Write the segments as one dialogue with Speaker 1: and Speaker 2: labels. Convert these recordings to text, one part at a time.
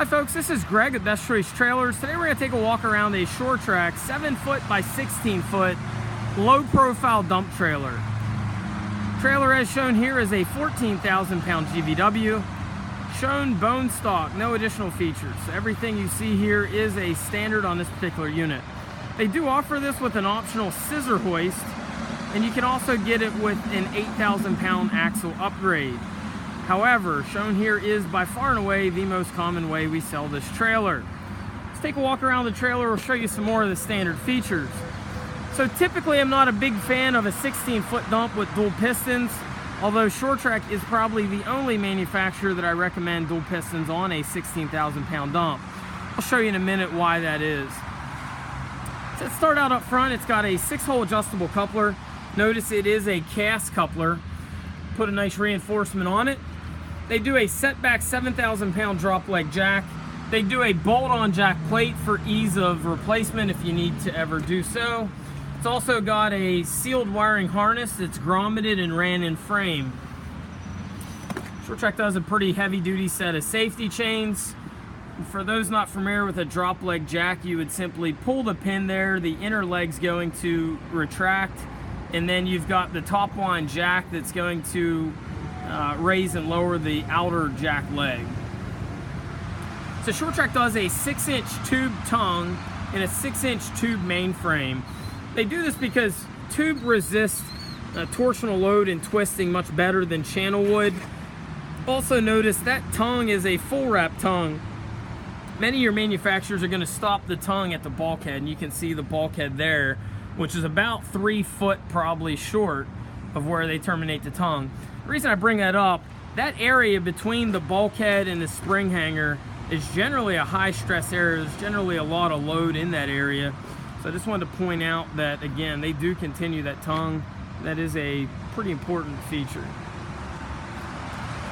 Speaker 1: Hi folks, this is Greg at Best Choice Trailers. Today we're going to take a walk around a Sure-Trac 7-foot by 16-foot low profile dump trailer. Trailer as shown here is a 14,000 pound GVW. Shown bone stock, no additional features. Everything you see here is a standard on this particular unit. They do offer this with an optional scissor hoist, and you can also get it with an 8,000 pound axle upgrade. However, shown here is by far and away the most common way we sell this trailer. Let's take a walk around the trailer. We'll show you some more of the standard features. So typically I'm not a big fan of a 16-foot dump with dual pistons, although Sure-Trac is probably the only manufacturer that I recommend dual pistons on a 16,000 pound dump. I'll show you in a minute why that is. So let's start out up front. It's got a 6-hole adjustable coupler. Notice it is a cast coupler. Put a nice reinforcement on it. They do a setback 7,000 pound drop leg jack. They do a bolt-on jack plate for ease of replacement if you need to ever do so. It's also got a sealed wiring harness that's grommeted and ran in frame. Sure-Trac does a pretty heavy-duty set of safety chains. And for those not familiar with a drop leg jack, you would simply pull the pin there. The inner leg's going to retract, and then you've got the top line jack that's going to raise and lower the outer jack leg. So Sure-Trac does a 6-inch tube tongue and a 6-inch tube mainframe. They do this because tube resists torsional load and twisting much better than channel would. Also notice that tongue is a full wrap tongue. Many of your manufacturers are going to stop the tongue at the bulkhead, and you can see the bulkhead there, which is about 3 foot probably short of where they terminate the tongue. The reason I bring that up, that area between the bulkhead and the spring hanger is generally a high stress area. There's generally a lot of load in that area. So I just wanted to point out that, again, they do continue that tongue. That is a pretty important feature.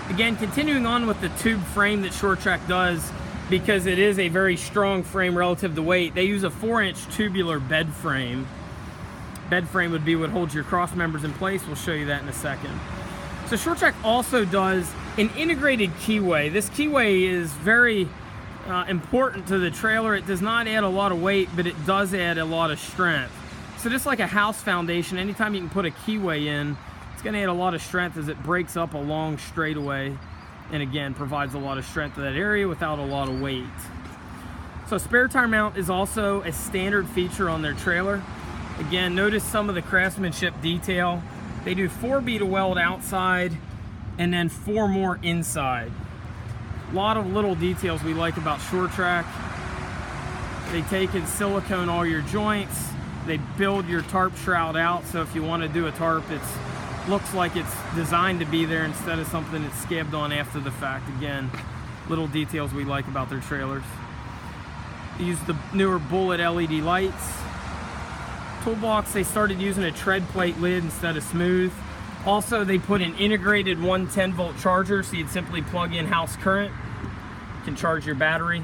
Speaker 1: Again, continuing on with the tube frame that Sure-Trac does, because it is a very strong frame relative to weight, they use a 4-inch tubular bed frame. Bed frame would be what holds your cross members in place. We'll show you that in a second. So Sure-Trac also does an integrated keyway. This keyway is very important to the trailer. It does not add a lot of weight, but it does add a lot of strength. So just like a house foundation, anytime you can put a keyway in, it's going to add a lot of strength as it breaks up a long straightaway, and again provides a lot of strength to that area without a lot of weight. So spare tire mount is also a standard feature on their trailer. Again, notice some of the craftsmanship detail. They do 4 bead of weld outside and then 4 more inside. A lot of little details we like about Sure-Trac. They take and silicone all your joints. They build your tarp shroud out, so if you want to do a tarp, it looks like it's designed to be there instead of something that's scabbed on after the fact. Again, little details we like about their trailers. They use the newer bullet LED lights. Toolbox, they started using a tread plate lid instead of smooth. Also, they put an integrated 110-volt charger, so you'd simply plug in house current. You can charge your battery.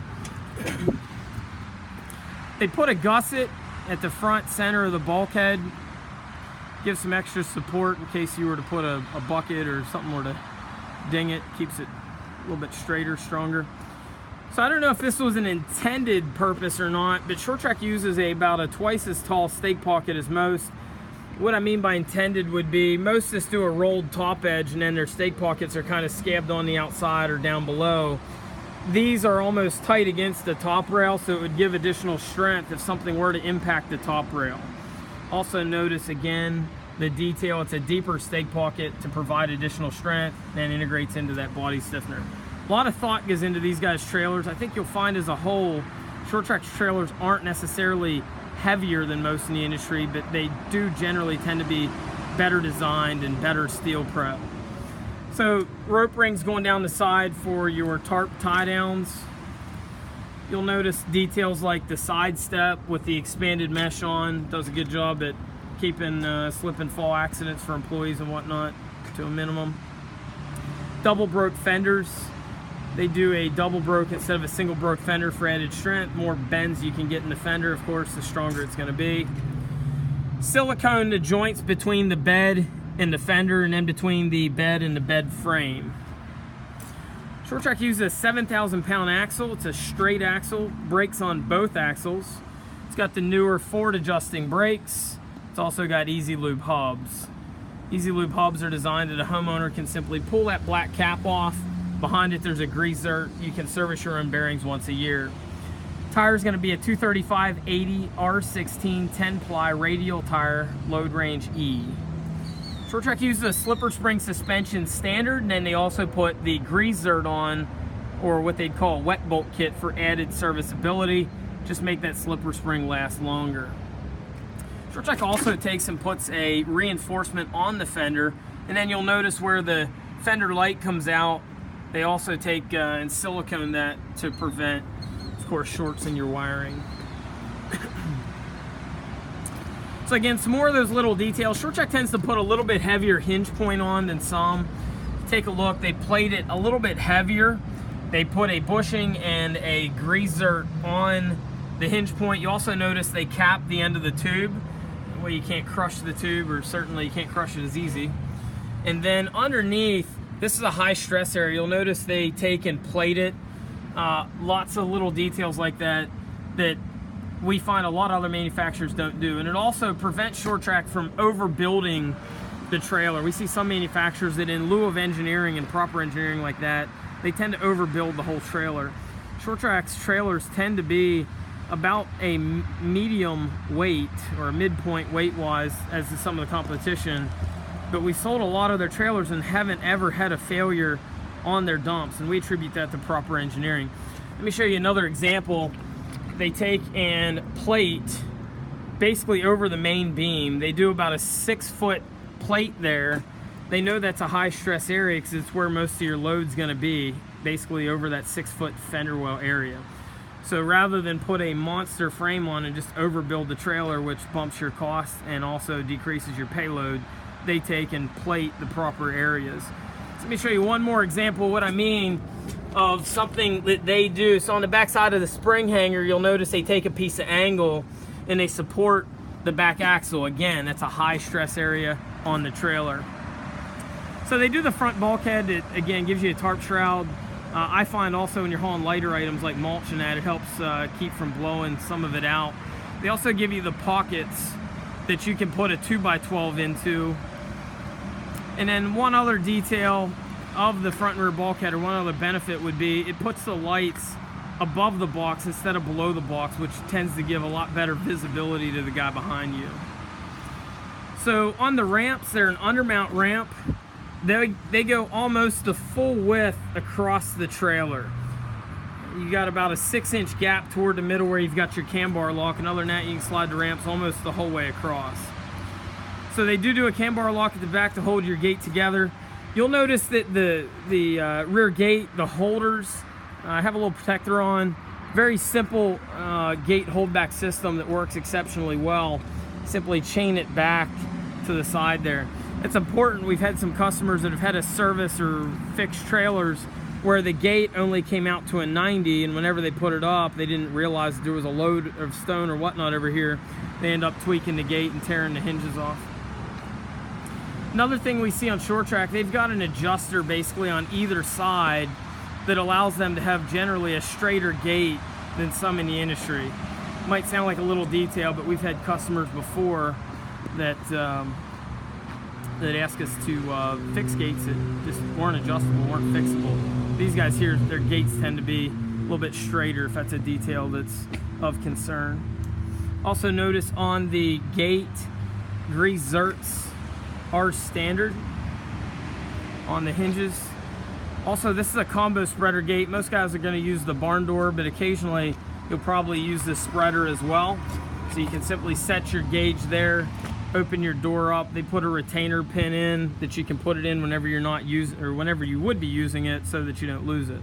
Speaker 1: They put a gusset at the front center of the bulkhead. Gives some extra support in case you were to put a bucket or something were to ding it. Keeps it a little bit straighter, stronger. So I don't know if this was an intended purpose or not, but Sure-Trac uses about a twice as tall stake pocket as most. What I mean by intended would be most just do a rolled top edge, and then their stake pockets are kind of scabbed on the outside or down below. These are almost tight against the top rail, so it would give additional strength if something were to impact the top rail. Also notice again the detail, it's a deeper stake pocket to provide additional strength and integrates into that body stiffener. A lot of thought goes into these guys' trailers. I think you'll find as a whole, Sure-Trac's trailers aren't necessarily heavier than most in the industry, but they do generally tend to be better designed and better steel prep. So rope rings going down the side for your tarp tie downs. You'll notice details like the side step with the expanded mesh on. Does a good job at keeping slip and fall accidents for employees and whatnot to a minimum. Double broke fenders. They do a double broke instead of a single broke fender for added strength. More bends you can get in the fender, of course, the stronger it's going to be. Silicone the joints between the bed and the fender, and then between the bed and the bed frame. Sure-Trac uses a 7,000 pound axle. It's a straight axle, brakes on both axles. It's got the newer forward adjusting brakes. It's also got easy lube hubs. Easy lube hubs are designed that a homeowner can simply pull that black cap off. Behind it there's a grease zert. You can service your own bearings once a year. Tire is going to be a 235/80 R16 10-ply radial tire, load range E. Sure-Trac uses a slipper spring suspension standard, and then they also put the grease zert on, or what they'd call a wet bolt kit, for added serviceability. Just make that slipper spring last longer. Sure-Trac also takes and puts a reinforcement on the fender, and then you'll notice where the fender light comes out, they also take and silicone that to prevent, of course, shorts in your wiring. So again, some more of those little details. Sure-Trac tends to put a little bit heavier hinge point on than some. Take a look, they plate it a little bit heavier. They put a bushing and a grease zert on the hinge point. You also notice they cap the end of the tube. That way you can't crush the tube, or certainly you can't crush it as easy. And then underneath, this is a high stress area. You'll notice they take and plate it. Lots of little details like that that we find a lot of other manufacturers don't do. And it also prevents Sure-Trac from overbuilding the trailer. We see some manufacturers that, in lieu of engineering and proper engineering like that, they tend to overbuild the whole trailer. Sure-Trac's trailers tend to be about a medium weight, or a midpoint weight-wise, as to some of the competition. But we sold a lot of their trailers and haven't ever had a failure on their dumps, and we attribute that to proper engineering. Let me show you another example. They take and plate basically over the main beam. They do about a 6-foot plate there. They know that's a high stress area because it's where most of your load's going to be, basically over that 6-foot fender well area. So rather than put a monster frame on and just overbuild the trailer, which bumps your cost and also decreases your payload, they take and plate the proper areas. So let me show you one more example of what I mean of something that they do. So on the back side of the spring hanger, you'll notice they take a piece of angle and they support the back axle. Again, that's a high stress area on the trailer. So they do the front bulkhead. It again gives you a tarp shroud. I find also when you're hauling lighter items like mulch and that, it helps keep from blowing some of it out. They also give you the pockets that you can put a 2x12 into. And then one other detail of the front and rear bulkhead, or one other benefit, would be it puts the lights above the box instead of below the box, which tends to give a lot better visibility to the guy behind you. So on the ramps, they're an undermount ramp. They go almost the full width across the trailer. You got about a 6-inch gap toward the middle where you've got your cam bar lock, and other than that you can slide the ramps almost the whole way across. So they do a cam bar lock at the back to hold your gate together. You'll notice that the rear gate, the holders, have a little protector on. Very simple gate holdback system that works exceptionally well. Simply chain it back to the side there. It's important. We've had some customers that have had a service or fixed trailers where the gate only came out to a 90, and whenever they put it up, they didn't realize that there was a load of stone or whatnot over here. They end up tweaking the gate and tearing the hinges off. Another thing we see on Sure-Trac, they've got an adjuster basically on either side that allows them to have generally a straighter gate than some in the industry. Might sound like a little detail, but we've had customers before that that ask us to fix gates that just weren't adjustable, weren't fixable. These guys here, their gates tend to be a little bit straighter, if that's a detail that's of concern. Also notice on the gate, grease zerts are standard on the hinges. Also, this is a combo spreader gate. Most guys are going to use the barn door, but occasionally you'll probably use the spreader as well. So you can simply set your gauge there, open your door up. They put a retainer pin in that you can put it in whenever you're not using, or whenever you would be using it, so that you don't lose it.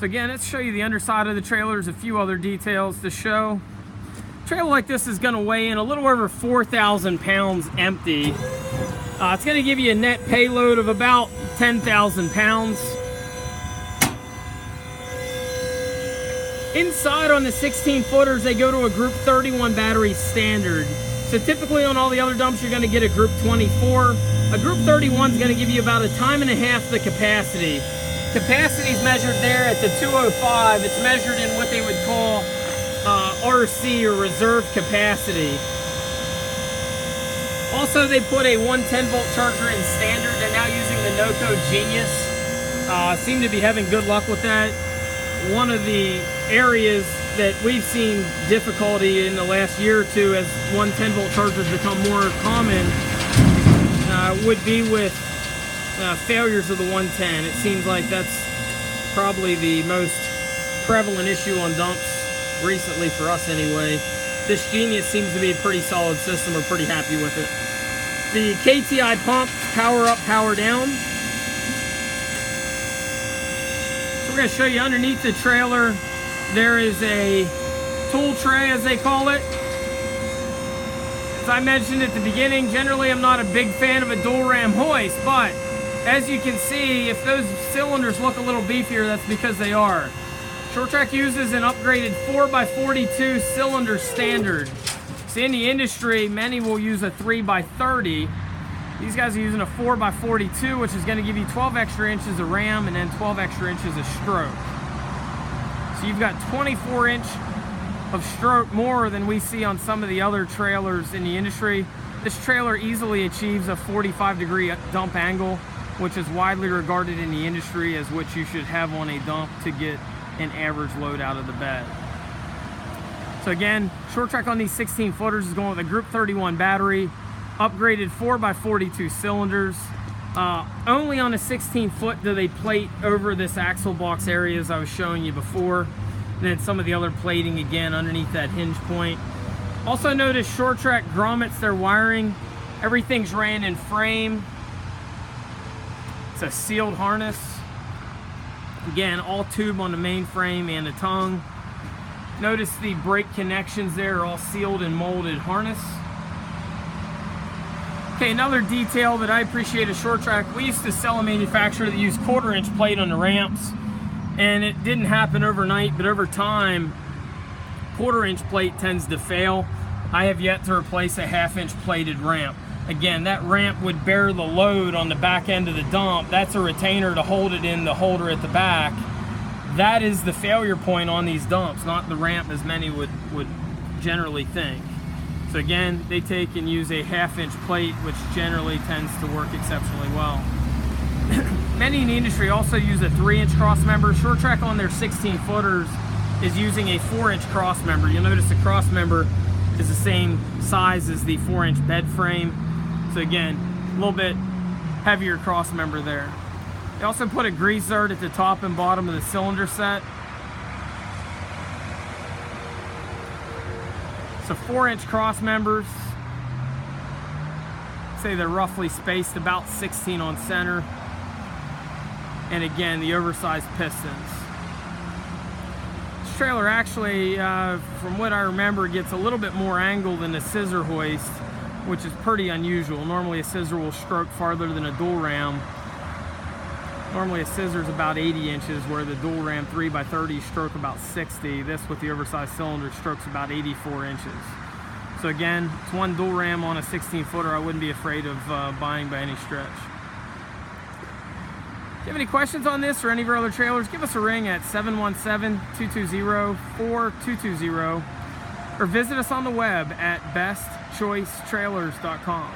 Speaker 1: So again, let's show you the underside of the trailer. There's a few other details to show. A trailer like this is going to weigh in a little over 4,000 pounds empty. It's going to give you a net payload of about 10,000 pounds. Inside on the 16 footers, they go to a group 31 battery standard. So typically on all the other dumps, you're going to get a group 24. A Group 31 is going to give you about a time and a half the capacity. Capacity is measured there at the 205. It's measured in what they would call RC, or reserve capacity. Also, they put a 110 volt charger in standard. They're now using the NOCO Genius. Seem to be having good luck with that. One of the areas that we've seen difficulty in the last year or two as 110 volt chargers become more common would be with failures of the 110. It seems like that's probably the most prevalent issue on dumps recently for us anyway. This Genius seems to be a pretty solid system. We're pretty happy with it. The KTI pump, power up, power down. So we're going to show you underneath the trailer. There is a tool tray, as they call it. As I mentioned at the beginning, generally I'm not a big fan of a dual ram hoist, but as you can see, if those cylinders look a little beefier, that's because they are. Sure-Trac uses an upgraded 4x42 cylinder standard. See, in the industry, many will use a 3x30. These guys are using a 4x42, which is going to give you 12 extra inches of ram and then 12 extra inches of stroke. So you've got 24 inch of stroke more than we see on some of the other trailers in the industry. This trailer easily achieves a 45-degree dump angle, which is widely regarded in the industry as what you should have on a dump to get an average load out of the bed. So again, Sure-Trac on these 16 footers is going with a Group 31 battery, upgraded 4x42 cylinders. Only on a 16 foot do they plate over this axle box area, as I was showing you before. And then some of the other plating again underneath that hinge point. Also notice Sure-Trac grommets their wiring. Everything's ran in frame. It's a sealed harness. Again, all tube on the main frame and the tongue. Notice the brake connections there are all sealed and molded harness. Okay, another detail that I appreciate at Sure-Trac, we used to sell a manufacturer that used 1/4 inch plate on the ramps, and it didn't happen overnight, but over time, 1/4 inch plate tends to fail. I have yet to replace a 1/2 inch plated ramp. Again, that ramp would bear the load on the back end of the dump. That's a retainer to hold it in the holder at the back. That is the failure point on these dumps, not the ramp as many would generally think. So again, they take and use a 1/2 inch plate, which generally tends to work exceptionally well. Many in the industry also use a 3 inch cross member. Sure-Trac on their 16 footers is using a 4 inch cross member. You'll notice the cross member is the same size as the 4 inch bed frame. So again, a little bit heavier cross member there. They also put a grease zerd at the top and bottom of the cylinder set. So 4 inch cross members. Say they're roughly spaced about 16 on center. And again, the oversized pistons. This trailer actually, from what I remember, gets a little bit more angle than a scissor hoist, which is pretty unusual. Normally a scissor will stroke farther than a dual ram. Normally a scissor is about 80 inches, where the dual ram 3x30 stroke about 60. This, with the oversized cylinder, strokes about 84 inches. So again, it's one dual ram on a 16 footer I wouldn't be afraid of buying by any stretch. If you have any questions on this or any of our other trailers, give us a ring at 717-220-4220 or visit us on the web at bestchoicetrailers.com.